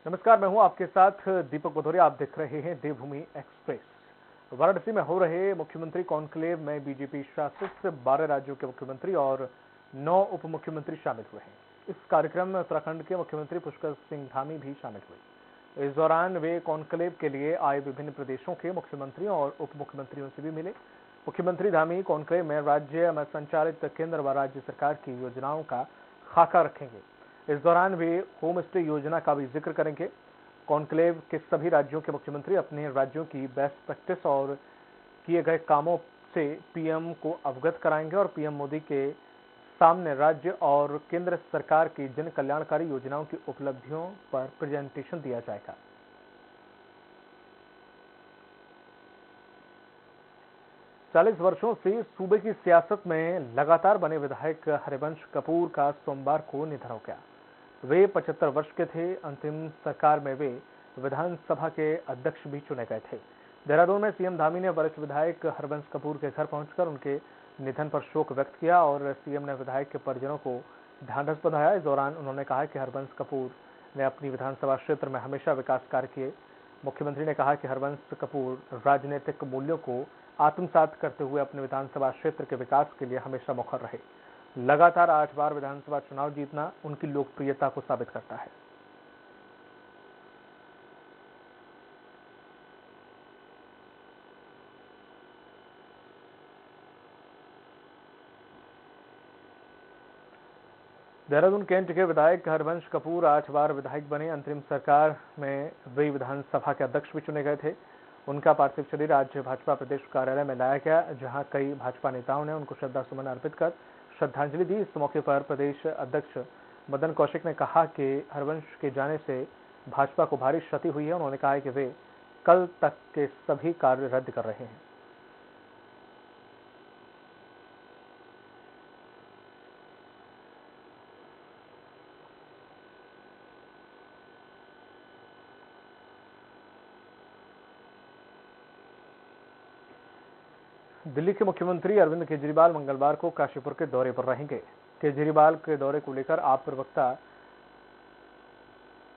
नमस्कार, मैं हूं आपके साथ दीपक भदौरिया। आप देख रहे हैं देवभूमि एक्सप्रेस। वाराणसी में हो रहे मुख्यमंत्री कॉन्क्लेव में बीजेपी शासित 12 राज्यों के मुख्यमंत्री और 9 उप मुख्यमंत्री शामिल हुए हैं। इस कार्यक्रम में उत्तराखंड के मुख्यमंत्री पुष्कर सिंह धामी भी शामिल हुए। इस दौरान वे कॉन्क्लेव के लिए आए विभिन्न प्रदेशों के मुख्यमंत्रियों और उप मुख्यमंत्रियों से भी मिले। मुख्यमंत्री धामी कॉन्क्लेव में राज्य में संचालित केंद्र व राज्य सरकार की योजनाओं का खाका रखेंगे। इस दौरान वे होम स्टे योजना का भी जिक्र करेंगे। कॉन्क्लेव के सभी राज्यों के मुख्यमंत्री अपने राज्यों की बेस्ट प्रैक्टिस और किए गए कामों से पीएम को अवगत कराएंगे और पीएम मोदी के सामने राज्य और केंद्र सरकार की जन कल्याणकारी योजनाओं की उपलब्धियों पर प्रेजेंटेशन दिया जाएगा। चालीस वर्षों से सूबे की सियासत में लगातार बने विधायक हरिवंश कपूर का सोमवार को निधन हो गया। वे 75 वर्ष के थे। अंतिम सरकार में वे विधानसभा के अध्यक्ष भी चुने गए थे। देहरादून में सीएम धामी ने वरिष्ठ विधायक हरिवंश कपूर के घर पहुंचकर उनके निधन पर शोक व्यक्त किया और सीएम ने विधायक के परिजनों को ढांढस बंधाया। इस दौरान उन्होंने कहा कि हरिवंश कपूर ने अपनी विधानसभा क्षेत्र में हमेशा विकास कार्य किए। मुख्यमंत्री ने कहा कि हरिवंश कपूर राजनीतिक मूल्यों को आत्मसात करते हुए अपने विधानसभा क्षेत्र के विकास के लिए हमेशा मुखर रहे। लगातार 8 बार विधानसभा चुनाव जीतना उनकी लोकप्रियता को साबित करता है। देहरादून कैंट के विधायक हरिवंश कपूर 8 बार विधायक बने। अंतरिम सरकार में वे विधानसभा के अध्यक्ष भी चुने गए थे। उनका पार्थिव शरीर आज भाजपा प्रदेश कार्यालय में लाया गया, जहां कई भाजपा नेताओं ने उनको श्रद्धासुमन अर्पित कर श्रद्धांजलि दी। इस मौके पर प्रदेश अध्यक्ष मदन कौशिक ने कहा कि हरिवंश के जाने से भाजपा को भारी क्षति हुई है। उन्होंने कहा कि वे कल तक के सभी कार्य रद्द कर रहे हैं। दिल्ली के मुख्यमंत्री अरविंद केजरीवाल मंगलवार को काशीपुर के दौरे पर रहेंगे। केजरीवाल के दौरे को लेकर आप प्रवक्ता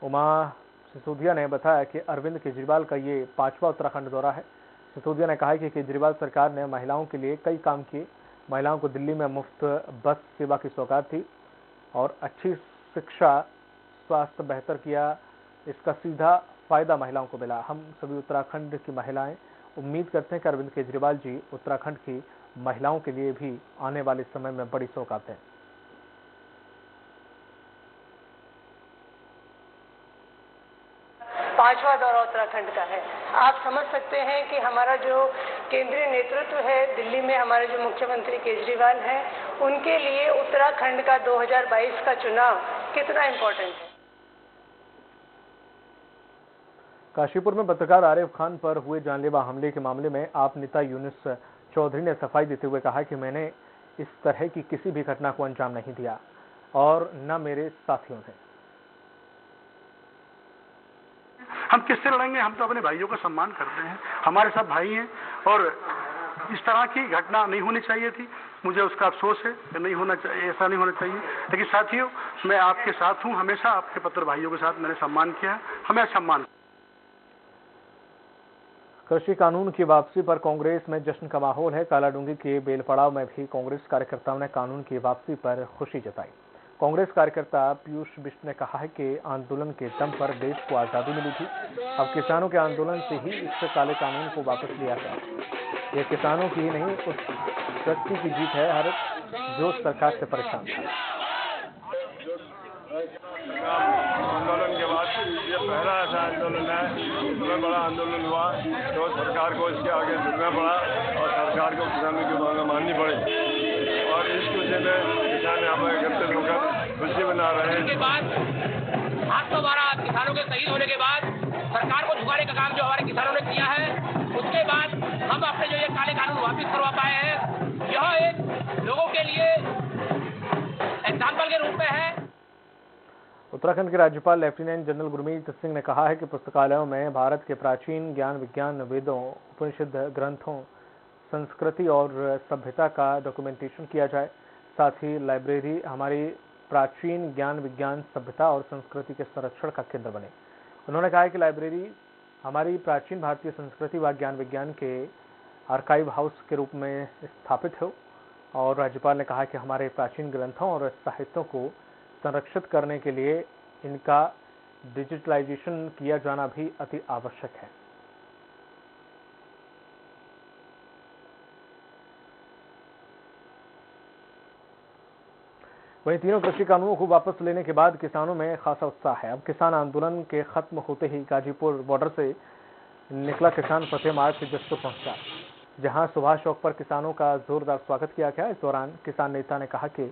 उमा सिसोदिया ने बताया कि अरविंद केजरीवाल का ये 5वां उत्तराखंड दौरा है। सिसोदिया ने कहा कि केजरीवाल सरकार ने महिलाओं के लिए कई काम किए। महिलाओं को दिल्ली में मुफ्त बस सेवा की सौगात थी और अच्छी शिक्षा, स्वास्थ्य बेहतर किया। इसका सीधा फायदा महिलाओं को मिला। हम सभी उत्तराखंड की महिलाएं उम्मीद करते हैं कि अरविंद केजरीवाल जी उत्तराखंड की महिलाओं के लिए भी आने वाले समय में बड़ी सौगात दें। 5वां दौरा उत्तराखंड का है। आप समझ सकते हैं कि हमारा जो केंद्रीय नेतृत्व है दिल्ली में, हमारे जो मुख्यमंत्री केजरीवाल हैं, उनके लिए उत्तराखंड का 2022 का चुनाव कितना इम्पोर्टेंट है। काशीपुर में पत्रकार आरिफ खान पर हुए जानलेवा हमले के मामले में आप नेता यूनुस चौधरी ने सफाई देते हुए कहा कि मैंने इस तरह की किसी भी घटना को अंजाम नहीं दिया और न मेरे साथियों ने। हम किससे लड़ेंगे? हम तो अपने भाइयों का सम्मान करते हैं, हमारे सब भाई हैं और इस तरह की घटना नहीं होनी चाहिए थी। मुझे उसका अफसोस है कि नहीं होना चाहिए, ऐसा नहीं होना चाहिए। लेकिन साथियों, मैं आपके साथ हूं, हमेशा आपके पत्र भाइयों के साथ मैंने सम्मान किया, हमें सम्मान। कृषि कानून की वापसी पर कांग्रेस में जश्न का माहौल है। कालाडूंगी के बेलपड़ाव में भी कांग्रेस कार्यकर्ताओं ने कानून की वापसी पर खुशी जताई। कांग्रेस कार्यकर्ता पीयूष बिष्ट ने कहा है कि आंदोलन के दम पर देश को आजादी मिली थी। अब किसानों के आंदोलन से ही इस काले कानून को वापस लिया गया। यह किसानों की ही नहीं, उस व्यक्ति की जीत है हर जो सरकार से परेशान था। आंदोलन के बाद ये पहला ऐसा आंदोलन है जिसमें बड़ा आंदोलन हुआ तो सरकार को इसके आगे झुकना पड़ा और सरकार को किसानों की मांग माननी पड़ी और इस खुशी में किसान यहाँ पर एकत्रित होकर खुशी मना रहे हैं। उसके बाद 812 किसानों के शहीद होने के बाद सरकार को झुकाने का काम जो हमारे किसानों ने किया है, उसके बाद हम अपने जो ये काले कानून वापिस करवा पाए हैं, यह एक लोगों के लिए एग्जाम्पल के रूप में है। उत्तराखंड के राज्यपाल लेफ्टिनेंट जनरल गुरमीत सिंह ने कहा है कि पुस्तकालयों में भारत के प्राचीन ज्ञान विज्ञान, वेदों, उपनिषद ग्रंथों, संस्कृति और सभ्यता का डॉक्यूमेंटेशन किया जाए। साथ ही लाइब्रेरी हमारी प्राचीन ज्ञान विज्ञान, सभ्यता और संस्कृति के संरक्षण का केंद्र बने। उन्होंने कहा कि लाइब्रेरी हमारी प्राचीन भारतीय संस्कृति व ज्ञान विज्ञान के आर्काइव हाउस के रूप में स्थापित है और राज्यपाल ने कहा कि हमारे प्राचीन ग्रंथों और साहित्यों को संरक्षित करने के लिए इनका डिजिटलाइजेशन किया जाना भी अति आवश्यक है। वहीं तीनों कृषि कानूनों को वापस लेने के बाद किसानों में खासा उत्साह है। अब किसान आंदोलन के खत्म होते ही गाजीपुर बॉर्डर से निकला किसान फतेह मार्च से जसपुर पहुंचा, जहां सुभाष चौक पर किसानों का जोरदार स्वागत किया गया। इस दौरान किसान नेता ने कहा कि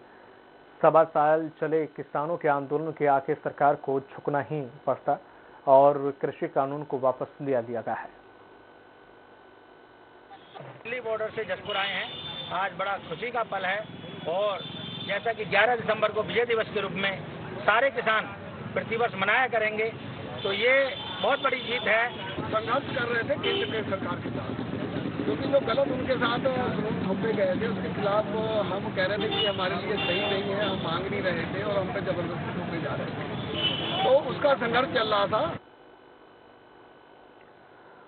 7 साल चले किसानों के आंदोलन के आखिर सरकार को झुकना ही पड़ता और कृषि कानून को वापस लिया गया है। दिल्ली बॉर्डर से जसपुर आए हैं, आज बड़ा खुशी का पल है और जैसा कि 11 दिसंबर को विजय दिवस के रूप में सारे किसान प्रतिवर्ष मनाया करेंगे, तो ये बहुत बड़ी जीत है। संघर्ष कर रहे थे केंद्र सरकार के साथ, क्योंकि जो गलत उनके साथ थोपे गए थे उसके खिलाफ हम कह रहे थे कि हमारे लिए सही नहीं है, हम मांग नहीं रहे थे और हम पे जबरदस्ती थोपे जा रहे थे, तो उसका संघर्ष चल रहा था।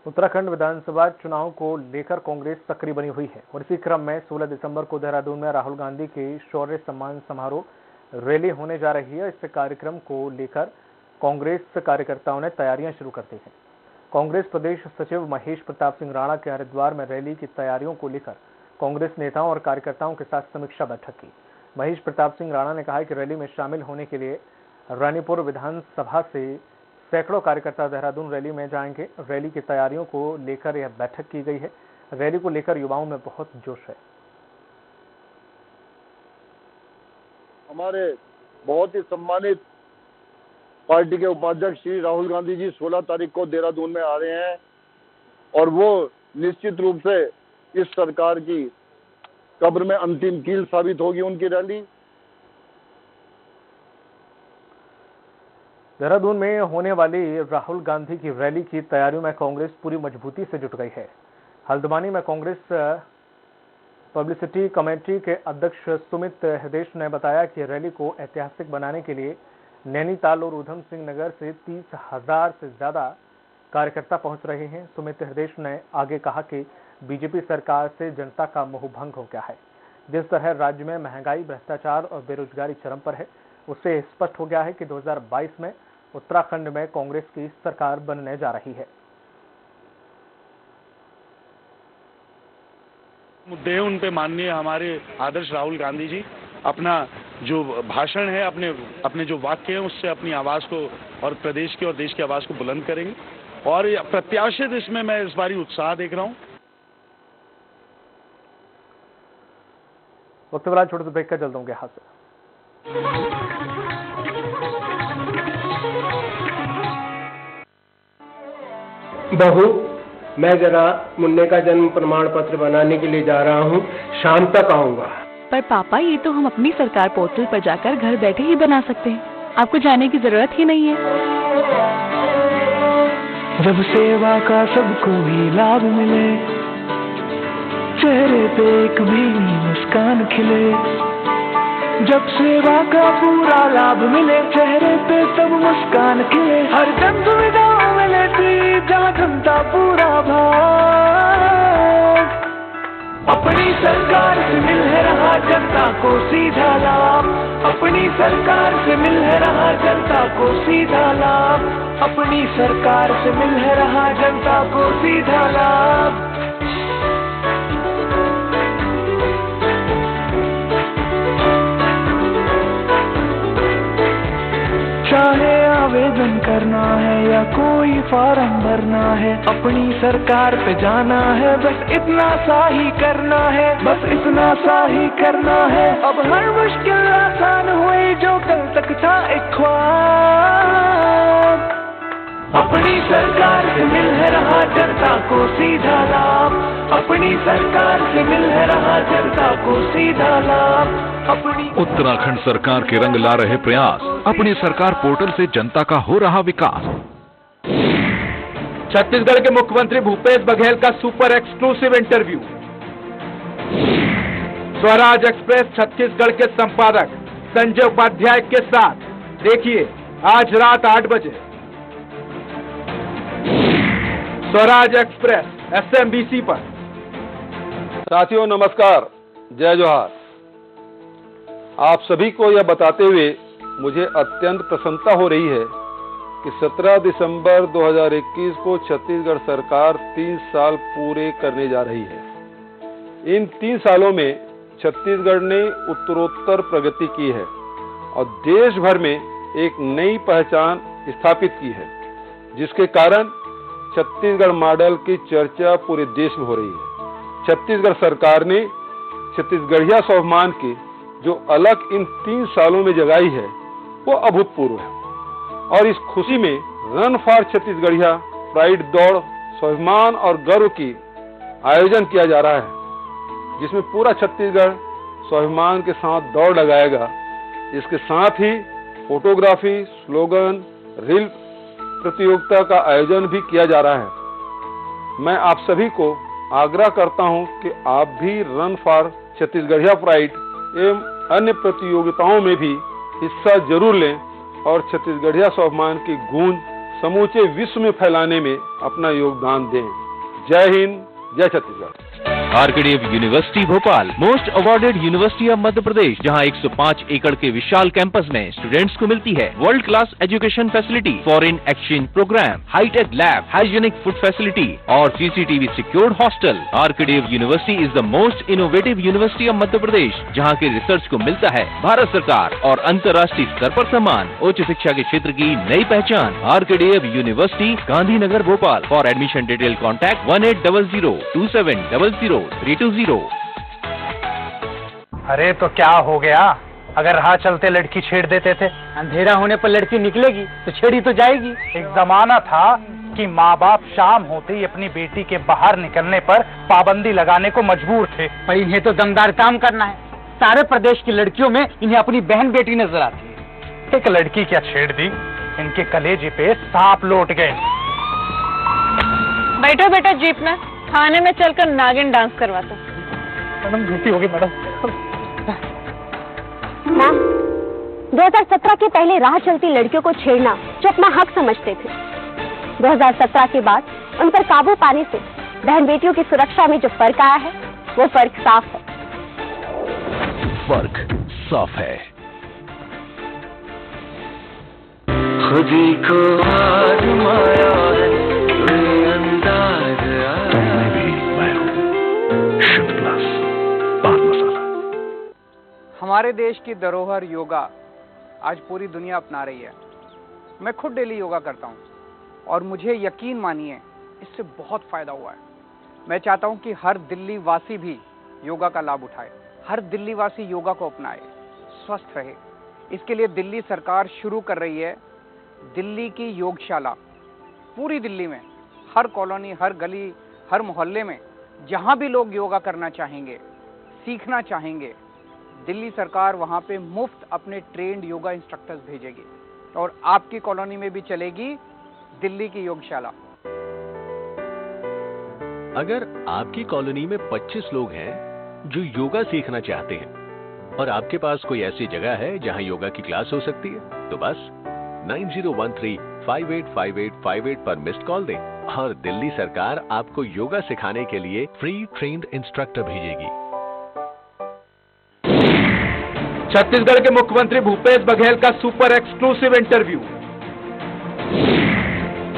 उत्तराखंड विधानसभा चुनाव को लेकर कांग्रेस सक्रिय बनी हुई है और इसी क्रम में 16 दिसंबर को देहरादून में राहुल गांधी के शौर्य सम्मान समारोह रैली होने जा रही है। इस कार्यक्रम को लेकर कांग्रेस कार्यकर्ताओं ने तैयारियां शुरू कर दी हैं। कांग्रेस प्रदेश सचिव महेश प्रताप सिंह राणा के हरिद्वार में रैली की तैयारियों को लेकर कांग्रेस नेताओं और कार्यकर्ताओं के साथ समीक्षा बैठक की। महेश प्रताप सिंह राणा ने कहा कि रैली में शामिल होने के लिए रानीपुर विधानसभा से सैकड़ों कार्यकर्ता देहरादून रैली में जाएंगे। रैली की तैयारियों को लेकर यह बैठक की गई है। रैली को लेकर युवाओं में बहुत जोश है। हमारे बहुत ही सम्मानित पार्टी के उपाध्यक्ष श्री राहुल गांधी जी 16 तारीख को देहरादून में आ रहे हैं और वो निश्चित रूप से इस सरकार की कब्र में अंतिम कील साबित होगी उनकी रैली। देहरादून में होने वाली राहुल गांधी की रैली की तैयारियों में कांग्रेस पूरी मजबूती से जुट गई है। हल्द्वानी में कांग्रेस पब्लिसिटी कमेटी के अध्यक्ष सुमित हृदेश ने बताया कि रैली को ऐतिहासिक बनाने के लिए नैनीताल और उधम सिंह नगर से 30,000 से ज्यादा कार्यकर्ता पहुंच रहे हैं। सुमित हृदेश ने आगे कहा कि बीजेपी सरकार से जनता का मोह भंग हो गया है। जिस तरह राज्य में महंगाई, भ्रष्टाचार और बेरोजगारी चरम पर है, उससे स्पष्ट हो गया है कि 2022 में उत्तराखंड में कांग्रेस की सरकार बनने जा रही है। मुद्दे उन पे माननीय हमारे आदर्श राहुल गांधी जी अपना जो भाषण है, अपने जो वाक्य है, उससे अपनी आवाज को और प्रदेश की और देश की आवाज को बुलंद करेंगे और प्रत्याशित इसमें मैं इस बारी उत्साह देख रहा हूं। वक्त वाला छोटे से ब्रेक का जल्द होंगे हाथ से। बहू, मैं जरा मुन्ने का जन्म प्रमाण पत्र बनाने के लिए जा रहा हूँ, शाम तक आऊँगा। पर पापा, ये तो हम अपनी सरकार पोर्टल पर जाकर घर बैठे ही बना सकते हैं, आपको जाने की जरूरत ही नहीं है। जब सेवा का सबको ही लाभ मिले, चेहरे पे एक भीनी मुस्कान खिले, जब सेवा का पूरा लाभ मिले, चेहरे पे तब मुस्कान खिले, हर जन सुविधाओं में लेती जहाँ जनता पूरा भाग, अपनी सरकार से मिल है रहा जनता को सीधा लाभ, अपनी सरकार से मिल है रहा जनता को सीधा लाभ, अपनी सरकार से मिल है रहा जनता को सीधा लाभ। चाहे आवेदन करना है या कोई फॉर्म भरना है, अपनी सरकार पे जाना है, बस इतना सा ही करना है, बस इतना सा ही करना है। अब हर मुश्किल आसान हुई जो कल तक था एक ख्वाब, अपनी सरकार से मिल है रहा जनता को सीधा लाभ, अपनी सरकार से मिल है रहा जनता को सीधा लाभ। उत्तराखंड सरकार के रंग ला रहे प्रयास, अपनी सरकार पोर्टल से जनता का हो रहा विकास। छत्तीसगढ़ के मुख्यमंत्री भूपेश बघेल का super exclusive interview. Swaraj express Chhattisgarh के संपादक संजय उपाध्याय के साथ देखिए आज रात 8 बजे। स्वराज एक्सप्रेस SMBC पर। साथियों नमस्कार, जय जोहार। आप सभी को यह बताते हुए मुझे अत्यंत प्रसन्नता हो रही है कि 17 दिसंबर 2021 को छत्तीसगढ़ सरकार 3 साल पूरे करने जा रही है। इन 3 सालों में छत्तीसगढ़ ने उत्तरोत्तर प्रगति की है और देश भर में एक नई पहचान स्थापित की है, जिसके कारण छत्तीसगढ़ मॉडल की चर्चा पूरे देश में हो रही है। छत्तीसगढ़ सरकार ने छत्तीसगढ़िया स्वाभिमान की जो अलग इन 3 सालों में जगाई है वो अभूतपूर्व है और इस खुशी में रन फॉर छत्तीसगढ़िया प्राइड दौड़ स्वाभिमान और गर्व की आयोजन किया जा रहा है, जिसमें पूरा छत्तीसगढ़ स्वाभिमान के साथ दौड़ लगाएगा। इसके साथ ही फोटोग्राफी, स्लोगन, रील प्रतियोगिता का आयोजन भी किया जा रहा है। मैं आप सभी को आग्रह करता हूं कि आप भी रन फॉर छत्तीसगढ़िया प्राइड एवं अन्य प्रतियोगिताओं में भी हिस्सा जरूर लें और छत्तीसगढ़िया स्वाभिमान की गूंज समूचे विश्व में फैलाने में अपना योगदान दें। जय हिंद, जय Chhattisgarh. RKDF university Bhopal, most awarded university of Madhya Pradesh, जहां 105 एकड़ के विशाल कैंपस में स्टूडेंट्स को मिलती है world class education facility, foreign exchange program, hitech lab, hygienic food facility और CCTV secured hostel. RKDF university is the most innovative university of Madhya Pradesh, जहां के रिसर्च को मिलता है भारत सरकार और अंतर्राष्ट्रीय स्तर पर सम्मान। उच्च शिक्षा के क्षेत्र की नई पहचान। RKDF university, Gandhinagar, Bhopal. For admission detail contact 18002700 320। अरे तो क्या हो गया, अगर राह चलते लड़की छेड़ देते थे? अंधेरा होने पर लड़की निकलेगी तो छेड़ी तो जाएगी। एक जमाना था कि माँ बाप शाम होते ही अपनी बेटी के बाहर निकलने पर पाबंदी लगाने को मजबूर थे। पर इन्हें तो दमदार काम करना है। सारे प्रदेश की लड़कियों में इन्हें अपनी बहन बेटी नजर आती है। एक लड़की क्या छेड़ दी, इनके कलेजे पे सांप लौट गए। बैठो बेटा जीप में, थाने में चलकर नागिन डांस करवाता। मैडम झूठी होगी मैडम। मैम, 2017 के पहले राह चलती लड़कियों को छेड़ना जो अपना हक समझते थे, 2017 के बाद उन पर काबू पाने से बहन बेटियों की सुरक्षा में जो फर्क आया है वो फर्क साफ है। फर्क साफ है। खुदी को आजमाया है, तुम्हें अंदाज तुमने भी, मैं हूं शिव प्लस पान मसाला। हमारे देश की धरोहर योगा आज पूरी दुनिया अपना रही है। मैं खुद डेली योगा करता हूं और मुझे यकीन मानिए इससे बहुत फायदा हुआ है। मैं चाहता हूं कि हर दिल्ली वासी भी योगा का लाभ उठाए, हर दिल्ली वासी योगा को अपनाए, स्वस्थ रहे। इसके लिए दिल्ली सरकार शुरू कर रही है दिल्ली की योगशाला। पूरी दिल्ली में हर कॉलोनी, हर गली, हर मोहल्ले में जहां भी लोग योगा करना चाहेंगे, सीखना चाहेंगे, दिल्ली सरकार वहां पे मुफ्त अपने ट्रेंड योगा इंस्ट्रक्टर्स भेजेगी और आपकी कॉलोनी में भी चलेगी दिल्ली की योगशाला। अगर आपकी कॉलोनी में 25 लोग हैं जो योगा सीखना चाहते हैं और आपके पास कोई ऐसी जगह है जहां योगा की क्लास हो सकती है, तो बस 9013585858 पर मिस्ड कॉल दें और दिल्ली सरकार आपको योगा सिखाने के लिए फ्री ट्रेन्ड इंस्ट्रक्टर भेजेगी। छत्तीसगढ़ के मुख्यमंत्री भूपेश बघेल का super exclusive interview.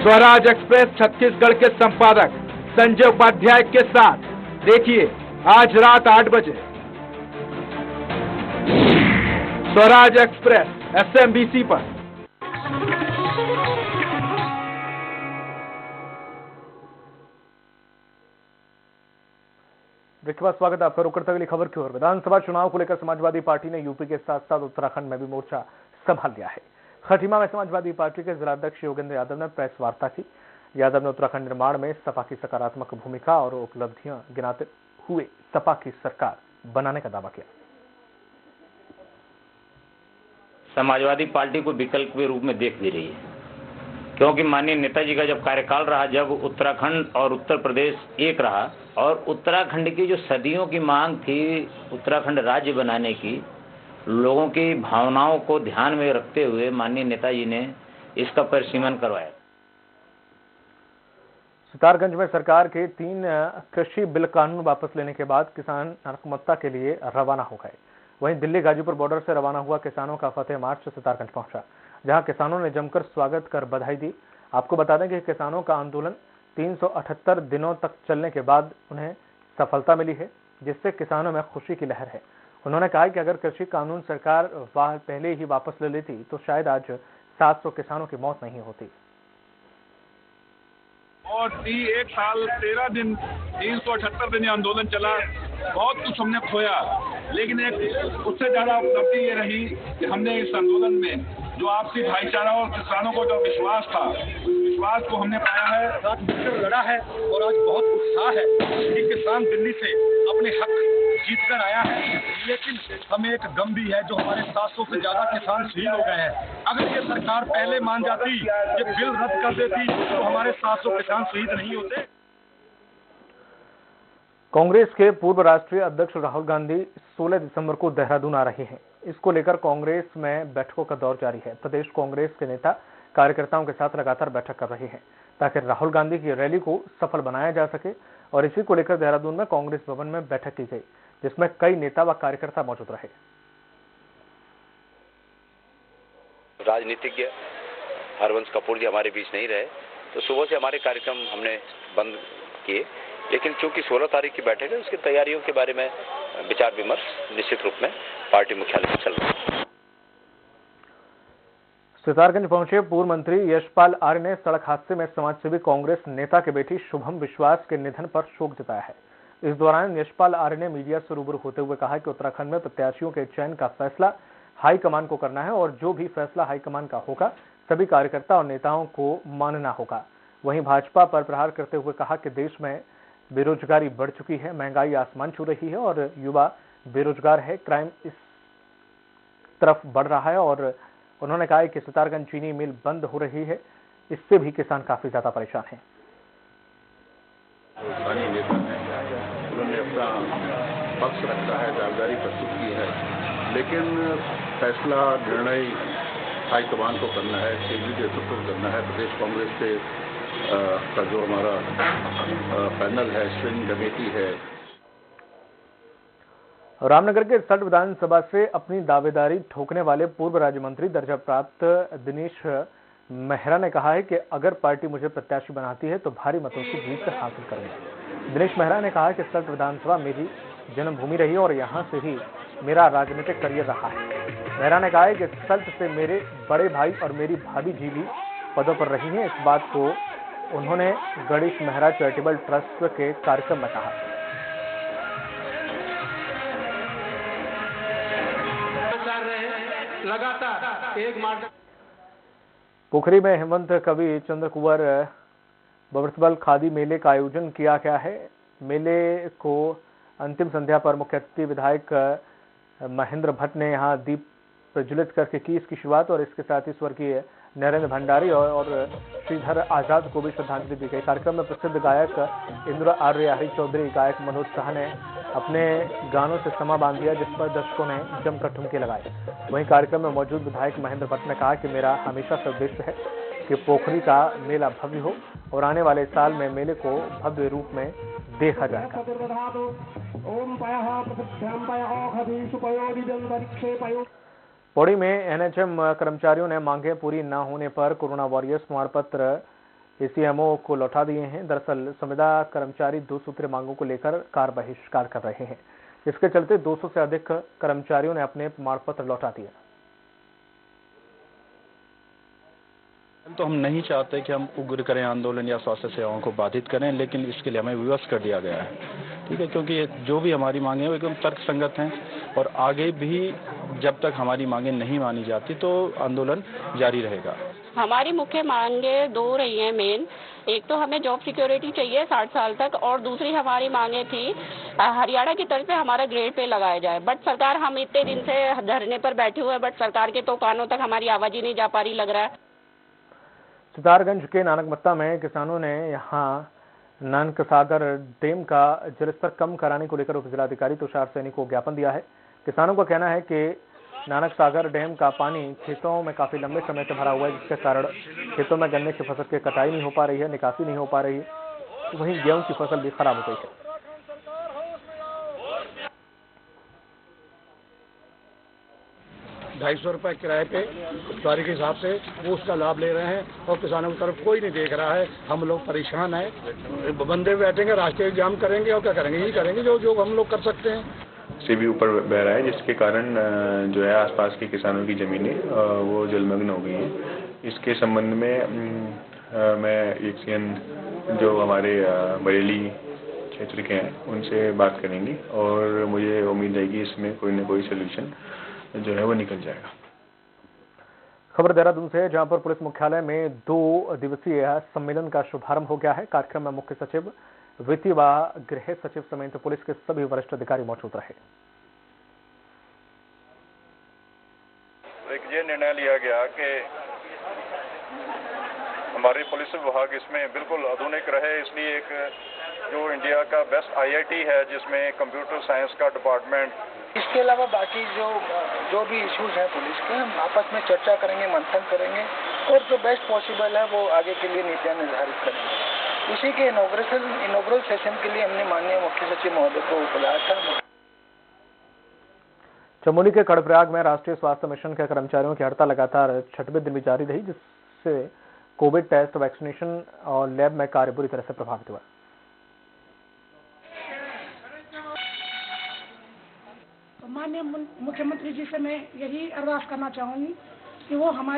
Swaraj express Chhattisgarh के संपादक संजय उपाध्याय के साथ देखिए आज रात 8 बजे। स्वराज एक्सप्रेस SMBC पर। ब्रेक के बाद स्वागत है आपका। रुक करते अगली खबर की ओर। विधानसभा चुनाव को लेकर समाजवादी पार्टी ने यूपी के साथ साथ उत्तराखंड में भी मोर्चा संभाल लिया है। खटीमा में समाजवादी पार्टी के जिलाध्यक्ष योगेंद्र यादव ने प्रेस वार्ता की। यादव ने उत्तराखंड निर्माण में सपा की सकारात्मक भूमिका और उपलब्धियां गिनाते हुए सपा की सरकार बनाने का दावा किया। समाजवादी पार्टी को विकल्प के रूप में देख भी रही है, क्योंकि माननीय नेताजी का जब कार्यकाल रहा, जब उत्तराखंड और उत्तर प्रदेश एक रहा और उत्तराखंड की जो सदियों की मांग थी उत्तराखंड राज्य बनाने की, लोगों की भावनाओं को ध्यान में रखते हुए माननीय नेताजी ने इसका परिसीमन करवाया। सितारगंज में सरकार के 3 कृषि बिल कानून वापस लेने के बाद किसान नरकमत्ता के लिए रवाना हो गए। वहीं दिल्ली गाजीपुर बॉर्डर से रवाना हुआ किसानों का फतेह मार्च सितारगंज पहुंचा, जहां किसानों ने जमकर स्वागत कर बधाई दी। आपको बता दें कि किसानों का आंदोलन 378 दिनों तक चलने के बाद उन्हें सफलता मिली है, जिससे किसानों में खुशी की लहर है। उन्होंने कहा कि अगर कृषि कानून सरकार पहले ही वापस ले लेती तो शायद आज 700 किसानों की मौत नहीं होती। और 1 साल 13 दिन 378 दिन आंदोलन चला, बहुत कुछ हमने खोया, लेकिन एक उससे ज्यादा उपलब्धि ये रही कि हमने इस आंदोलन में जो आपसी भाईचारा और किसानों को जो विश्वास था, उस विश्वास को हमने पाया है। रात मिलकर लड़ा है और आज बहुत उत्साह है कि किसान दिल्ली से अपने हक जीत कर आया है। लेकिन हमें एक गम भी है, जो हमारे 700 से ज्यादा किसान शहीद हो गए हैं। अगर ये सरकार पहले मान जाती, ये बिल रद्द कर देती, तो हमारे 700 किसान शहीद नहीं होते। कांग्रेस के पूर्व राष्ट्रीय अध्यक्ष राहुल गांधी 16 दिसंबर को देहरादून आ रहे हैं। इसको लेकर कांग्रेस में बैठकों का दौर जारी है। प्रदेश कांग्रेस के नेता कार्यकर्ताओं के साथ लगातार बैठक कर रहे हैं ताकि राहुल गांधी की रैली को सफल बनाया जा सके, और इसी को लेकर देहरादून में कांग्रेस भवन में बैठक की गई, जिसमें कई नेता व कार्यकर्ता मौजूद रहे। राजनीतिज्ञ हरवंश कपूर जी हमारे बीच नहीं रहे, तो सुबह से हमारे कार्यक्रम हमने बंद किए, लेकिन चूंकि 16 तारीख की बैठक है, उसकी तैयारियों के बारे में विचार विमर्श निश्चित रूप में पार्टी मुख्यालय में चल रहा है। सितारगंज पहुंचे पूर्व मंत्री यशपाल आर्य ने सड़क हादसे में समाजसेवी कांग्रेस नेता की बेटी शुभम विश्वास के निधन पर शोक जताया है। इस दौरान यशपाल आर्य ने मीडिया से रूबरू होते हुए कहा कि उत्तराखंड में प्रत्याशियों के चयन का फैसला हाईकमान को करना है, और जो भी फैसला हाईकमान का होगा सभी कार्यकर्ता और नेताओं को मानना होगा। वहीं भाजपा पर प्रहार करते हुए कहा कि देश में बेरोजगारी बढ़ चुकी है, महंगाई आसमान छू रही है और युवा बेरोजगार है, क्राइम इस तरफ बढ़ रहा है। और उन्होंने कहा कि सितारगंज चीनी मिल बंद हो रही है, इससे भी किसान काफी ज्यादा परेशान हैं। स्थानीय नेता हैं, उन्होंने अपना पक्ष रखा है, दावेदारी प्रस्तुत की है, लेकिन फैसला निर्णय हाईकमान को करना है, केंद्रीय नेतृत्व को करना है। प्रदेश कांग्रेस के का जो हमारा पैनल है, स्ट्रेनिंग कमेटी है। रामनगर के सल्ट विधानसभा से अपनी दावेदारी ठोकने वाले पूर्व राज्य मंत्री दर्जा प्राप्त दिनेश मेहरा ने कहा है कि अगर पार्टी मुझे प्रत्याशी बनाती है तो भारी मतों से जीत हासिल करूंगा। दिनेश मेहरा ने कहा कि सल्ट विधानसभा मेरी जन्मभूमि रही और यहां से ही मेरा राजनीतिक करियर रहा है। मेहरा ने कहा है कि सल्ट से मेरे बड़े भाई और मेरी भाभी जी भी पदों पर रही हैं। इस बात को उन्होंने गणेश मेहरा चैरिटेबल ट्रस्ट के कार्यक्रम में कहा। लगातार एक मार्च पोखरी में हेमंत कवि चंद्र कुंवर बबरसबल खादी मेले का आयोजन किया गया है। मेले को अंतिम संध्या पर मुख्य अतिथि विधायक महेंद्र भट्ट ने यहां दीप प्रज्वलित करके की इसकी शुरुआत, और इसके साथ ही स्वर्गीय नरेंद्र भंडारी और श्रीधर आजाद को भी श्रद्धांजलि दी गई। कार्यक्रम में प्रसिद्ध गायक इंद्र आर्य, हरि चौधरी, गायक मनोज शाह ने अपने गानों से समा बांध दिया, जिस पर दर्शकों ने जमकर ठुमके लगाए। वहीं कार्यक्रम में मौजूद विधायक महेंद्र भट्ट ने कहा कि मेरा हमेशा से उद्देश्य है कि पोखरी का मेला भव्य हो और आने वाले साल में मेले को भव्य रूप में देखा जाएगा। पौड़ी में एनएचएम कर्मचारियों ने मांगे पूरी न होने पर कोरोना वॉरियर्स प्रमाण पत्र एसीएमओ को लौटा दिए हैं। दरअसल संविदा कर्मचारी 2 सूत्रीय मांगों को लेकर कार बहिष्कार कर रहे हैं। इसके चलते 200 से अधिक कर्मचारियों ने अपने प्रमाण पत्र लौटा दिए। तो हम नहीं चाहते कि हम उग्र करें आंदोलन या स्वास्थ्य सेवाओं को बाधित करें, लेकिन इसके लिए हमें विवश कर दिया गया है, ठीक है, क्योंकि जो भी हमारी मांगे हैं वो एकदम तर्कसंगत हैं और आगे भी जब तक हमारी मांगे नहीं मानी जाती तो आंदोलन जारी रहेगा। हमारी मुख्य मांगे 2 रही हैं मेन। एक तो हमें जॉब सिक्योरिटी चाहिए 60 साल तक, और दूसरी हमारी मांगे थी हरियाणा की तर्ज पे हमारा ग्रेड पे लगाया जाए। बट सरकार, हम इतने दिन से धरने पर बैठे हुए हैं, बट सरकार के तो कानों तक हमारी आवाज ही नहीं जा पा रही लग रहा है। सितारगंज के नानकमत्ता में किसानों ने यहां नानक सागर डैम का जलस्तर कम कराने को लेकर उप जिलाधिकारी तुषार सैनी को ज्ञापन दिया है। किसानों का कहना है कि नानक सागर डैम का पानी खेतों में काफी लंबे समय से भरा हुआ है, जिसके कारण खेतों में गन्ने की फसल की कटाई नहीं हो पा रही है, निकासी नहीं हो पा रही है। वहीं गेहूं की फसल भी खराब हो गई है। ₹250 किराए पे गाड़ी के हिसाब से वो उसका लाभ ले रहे हैं और किसानों की तरफ कोई नहीं देख रहा है। हम लोग परेशान हैं, बंदे बैठेंगे, रास्ते जाम करेंगे और क्या करेंगे, यही करेंगे जो हम लोग कर सकते हैं। से भी ऊपर बह रहा है, जिसके कारण जो है आसपास के किसानों की जमीनें वो जलमग्न हो गई हैं। इसके संबंध में मैं एक सीएन जो हमारे बरेली क्षेत्र के हैं उनसे बात करेंगी और मुझे उम्मीद है कि इसमें कोई न कोई सोल्यूशन जो है वो निकल जाएगा। खबर देहरादून से, जहां पर पुलिस मुख्यालय में 2 दिवसीय सम्मेलन का शुभारंभ हो गया है। कार्यक्रम में मुख्य सचिव, वित्तीय व गृह सचिव समेत पुलिस के सभी वरिष्ठ अधिकारी मौजूद रहे। एक ये निर्णय लिया गया कि हमारी पुलिस विभाग इसमें बिल्कुल आधुनिक रहे, इसलिए एक जो इंडिया का बेस्ट IIT है जिसमें कंप्यूटर साइंस का डिपार्टमेंट, इसके अलावा बाकी जो भी इश्यूज हैं पुलिस के, हम आपस में चर्चा करेंगे, मंथन करेंगे और जो बेस्ट पॉसिबल है वो आगे के लिए नीतियां निर्धारित करेंगे। उसी के इनॉग्रल सेशन के लिए हमने माननीय मुख्य सचिव महोदय को बुलाया था। चमोली के कर्णप्रयाग में राष्ट्रीय स्वास्थ्य मिशन के कर्मचारियों की हड़ताल लगातार 6वें दिन भी जारी रही, जिससे कोविड टेस्ट, वैक्सीनेशन और लैब में कार्य बुरी तरह से प्रभावित हुआ। माननीय मुख्यमंत्री जी से मैं यही अरदास करना चाहूंगी कि वो हमारी